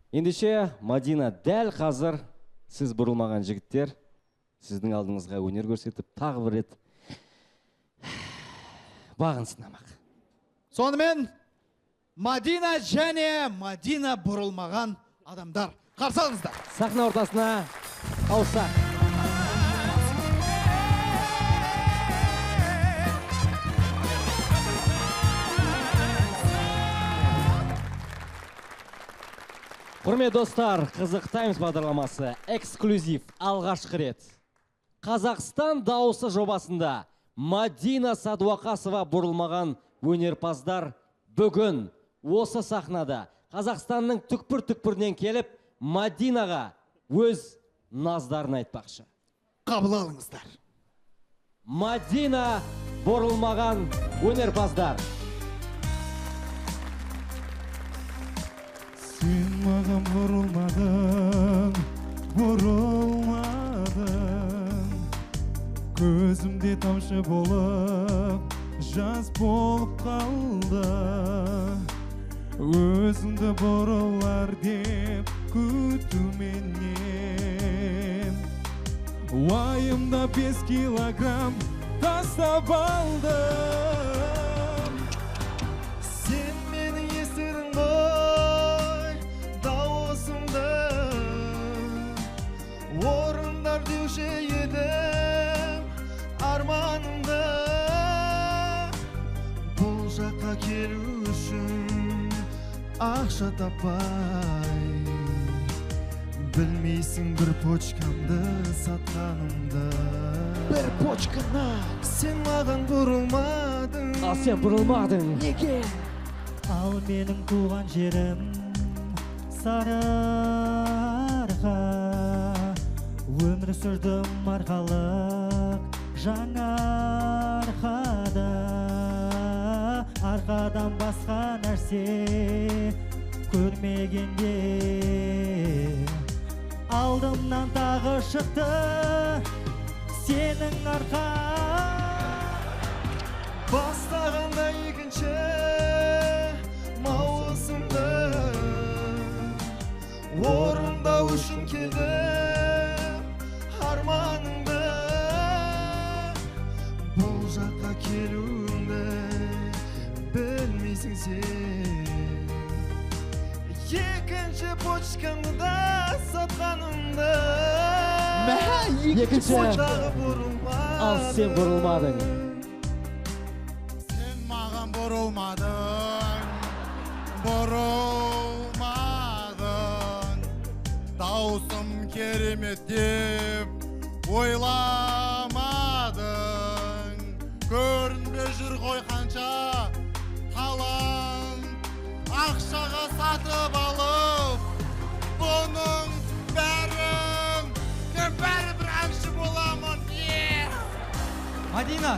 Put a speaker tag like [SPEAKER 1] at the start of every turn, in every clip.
[SPEAKER 1] Ендеше, Мадина, дәл қазір сіз бұрылмаған жігіттер сіздің алдыңызға өнер көрсетіп, тағы бір рет бағын сынамақ.
[SPEAKER 2] Сонымен Мадина және Мадина бұрылмаған адамдар. Қарсы алыңыздар.
[SPEAKER 1] Сахна ортасына ауысақ. Құрмет достар, Қызық Таймс бағдарламасы эксклюзив алғашқы рет. Қазақстан дауысы жобасында Мадина Садуақасова бұрылмаған өнерпаздар бүгін осы сахнада Қазақстанның түкпір-түкпірінен келіп Мадинаға өз наздарын айтпақшы.
[SPEAKER 2] Қабыл алыңыздар.
[SPEAKER 1] Мадина бұрылмаған өнерпаздар.
[SPEAKER 3] Сен маған бұрылмадың, бұрылмадың. Көзімде тамшы болып, жас болып қалды. Өзіңді бұрылар деп күтуменен уайымда 5 килограмм тастап алдым.
[SPEAKER 2] Сен менің естідің ғой дауысымды, орындар деуші едім арманымды. Бұл жаққа келу үшін ақша таппай, білмейсің бір почкамды сатқанымды. Бір почканы сен маған бұрылмадың.
[SPEAKER 1] Ал сен бұрылмадың.
[SPEAKER 2] Неге?
[SPEAKER 3] Ал менің туған жерім Сарыарқа, өмір сүрдім арқалық жаңа арқада. Арқадан басқа нәрсе көрмегенде алдымнан тағы шықты сенің арқа.
[SPEAKER 2] Бастағанда екінші маусымды орындау үшін келдім арманыңды. Бұл жаққа келуіңді білмейсің сен. Екінші почкамды да сатқанымды.
[SPEAKER 1] Екінші. Ал сен бұрылмадың.
[SPEAKER 3] Сен маған бұрылмадың, бұрылмадың. Даусым керемет деп ойламадың. Көрінбе жүр ғой қанша талант, ақшаға сатып алып бұның бәрін. Мен бәрібір әнші боламын.
[SPEAKER 4] Мадина,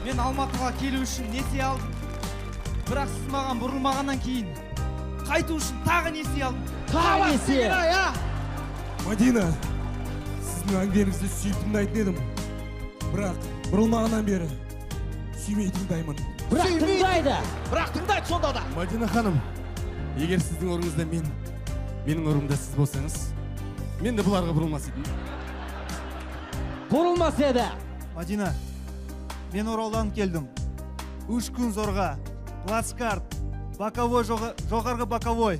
[SPEAKER 4] мен Алматыға келу үшін несие алдым. Бірақ сіз маған бұрылмағаннан кейін қайту үшін тағы несие алдым.
[SPEAKER 1] Тағы несие?
[SPEAKER 5] Мадина, сіздің әңгімеңізді сүйіп тыңдайтын едім. Бірақ бұрылмағаннан бері сүймей тыңдаймын.
[SPEAKER 1] Бірақ тыңдайды.
[SPEAKER 2] Бірақ тыңдайды сонда да.
[SPEAKER 5] Мадина ханым, егер сіздің орныңызда менің орнымда сіз болсаңыз, мен де бұларға бұрылмас едім.
[SPEAKER 1] Бұрылмас еді.
[SPEAKER 4] Мадина, мен Оралдан келдім. 3 күн зорға, плацкарт, боковой, жоғарғы боковой,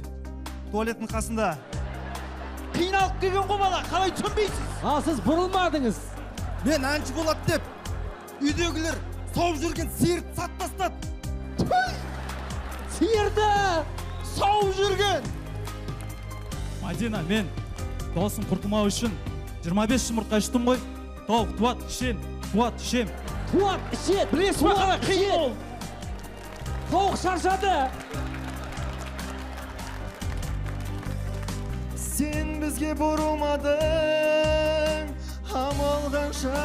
[SPEAKER 4] туалеттің қасында.
[SPEAKER 2] Қиналып келген ғой бала, қалай түсінбейсіз?
[SPEAKER 1] Ал сіз бұрылмадыңыз.
[SPEAKER 5] Мен әнші болады деп, үйдегілер сауып жүрген сиырды сатып тастады.
[SPEAKER 1] Сиырды
[SPEAKER 2] Сауып жүрген.
[SPEAKER 6] Мадина, мен даусым құртылмау үшін 25 жұмыртқа іштім ғой. Тауық туат ішем, туат ішем.
[SPEAKER 1] Туат ішет.
[SPEAKER 2] Білесіз ме қалай қиын ол?
[SPEAKER 1] Тауық шаршады.
[SPEAKER 2] Сен бізге бұрылмадың, амал қанша.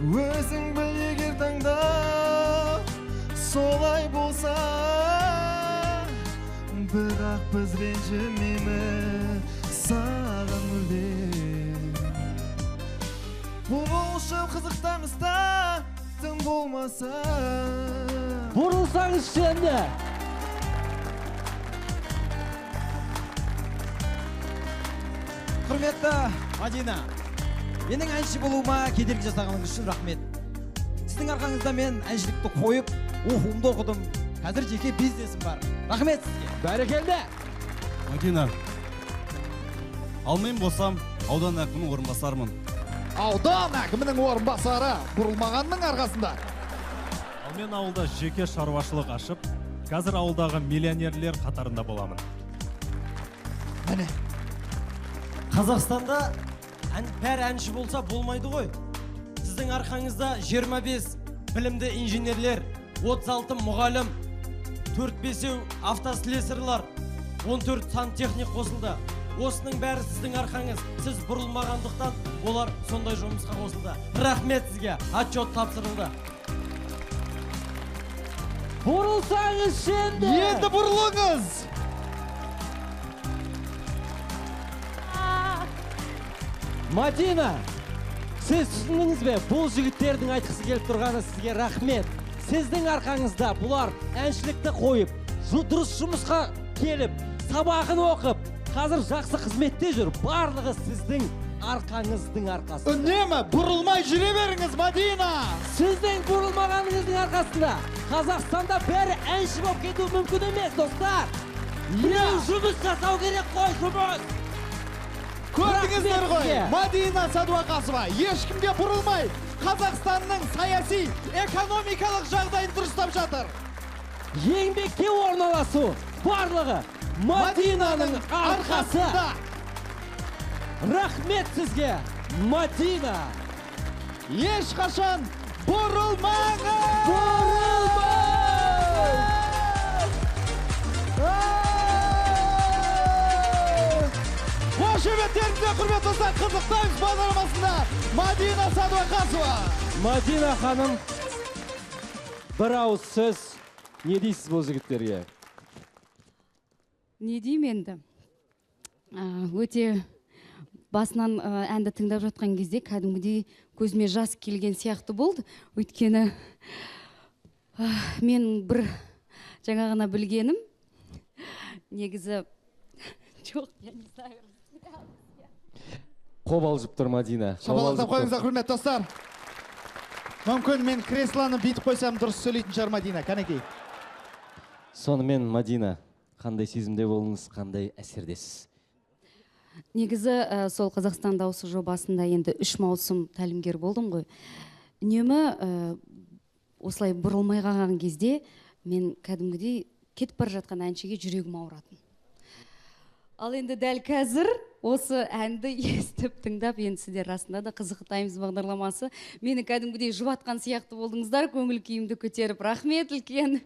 [SPEAKER 2] Өзің біл егер таңда солай болса. Бірақ біз ренжімейміз саған мүлдем. Болшы қызықтамызда тым болмаса.
[SPEAKER 1] Бұрылсаңыз енді.
[SPEAKER 2] құрметті Мадина, менің әнші болуыма кедергі жасағаныңыз үшін рахмет. Сіздің арқаңызда мен әншілікті қойып, оқуымды оқыдым. Қазір жеке бизнесім бар. Рахмет сізге.
[SPEAKER 1] Бәрекелді.
[SPEAKER 5] Мадина, ал мен болсам аудан әкімінің орынбасарымын.
[SPEAKER 7] Аудан әкімінің орынбасары бұрылмағанның арқасында.
[SPEAKER 6] Ал мен ауылда жеке шаруашылық ашып, қазір ауылдағы миллионерлер қатарында боламын.
[SPEAKER 2] Міне.
[SPEAKER 8] Қазақстанда бәрі әнші болса болмайды ғой. Сіздің арқаңызда 25 білімді инженерлер, 36 мұғалім, 4-5 автослесарлар, 14 сантехник қосылды. Осының бәрі сіздің арқаңыз. Сіз бұрылмағандықтан олар сондай жұмысқа қосылды. Рахмет сізге. Отчет тапсырылды.
[SPEAKER 1] Бұрылсаңыз şimdi.
[SPEAKER 2] Енді бұрылыңыз.
[SPEAKER 1] Мадина, сіз түсіндіңіз бе? Бұл жігіттердің айтқысы келіп тұрғаны сізге рахмет. Сіздің арқаңызда бұлар әншілікті қойып, дұрыс жұмысқа келіп, сабағын оқып, қазір жақсы қызметте жүр. Барлығы сіздің арқаңыздың арқасы.
[SPEAKER 2] Үнемі бұрылмай жүре беріңіз, Мадина.
[SPEAKER 1] Сіздің бұрылмағаныңыздың арқасында Қазақстанда бәрі әнші болып кетуі мүмкін емес, достар. Жұмыс жасау керек қой, жұмыс.
[SPEAKER 2] Көрдіңіздер ғой,
[SPEAKER 1] Рахмет.
[SPEAKER 2] Мадина Садуақасова ешкімге бұрылмай, Қазақстанның саяси, экономикалық жағдайын дұрыстап жатыр.
[SPEAKER 1] Еңбекке орналасу барлығы Мадинаның арқасы. Рахмет сізге, Мадина.
[SPEAKER 2] Ешқашан бұрылмаңыз! Қошеметтеріңізбен құрметті достар, қызықтаймыз бағдарламасында Мадина Садуақасова.
[SPEAKER 1] Мадина ханым, бір ауыз сөз не дейсіз бұл жігіттерге?
[SPEAKER 9] Не деймін енді? Өте басынан әнді тыңдап жатқан кезде кәдімгідей көзіме жас келген сияқты болды. Өйткені мен бір жаңа ғана білгенім негізі жоқ, я не знаю.
[SPEAKER 1] Қобалжып тұр Мадина.
[SPEAKER 2] Шапалақтап қойыңыздар, құрметті достар. Мүмкін мен креслоны бүйтіп қойсам дұрыс сөйлейтін шығар Мадина, кәнекей.
[SPEAKER 1] Сонымен Мадина, қандай сезімде болыңыз, қандай әсердесіз?
[SPEAKER 9] Негізі сол Қазақстан дауысы жобасында енді 3 маусым тәлімгер болдым ғой. Үнемі осылай бұрылмай қалған кезде мен кәдімгідей кетіп бара жатқан әншіге жүрегім ауыратын. Ал енді дәл қазір осы әнді естіп тыңдап, енді сіздер расында да қызықтаймыз бағдарламасы. Мені кәдімгідей жұбатқан сияқты болдыңыздар, көңіл күйімді көтеріп. Рахмет үлкен.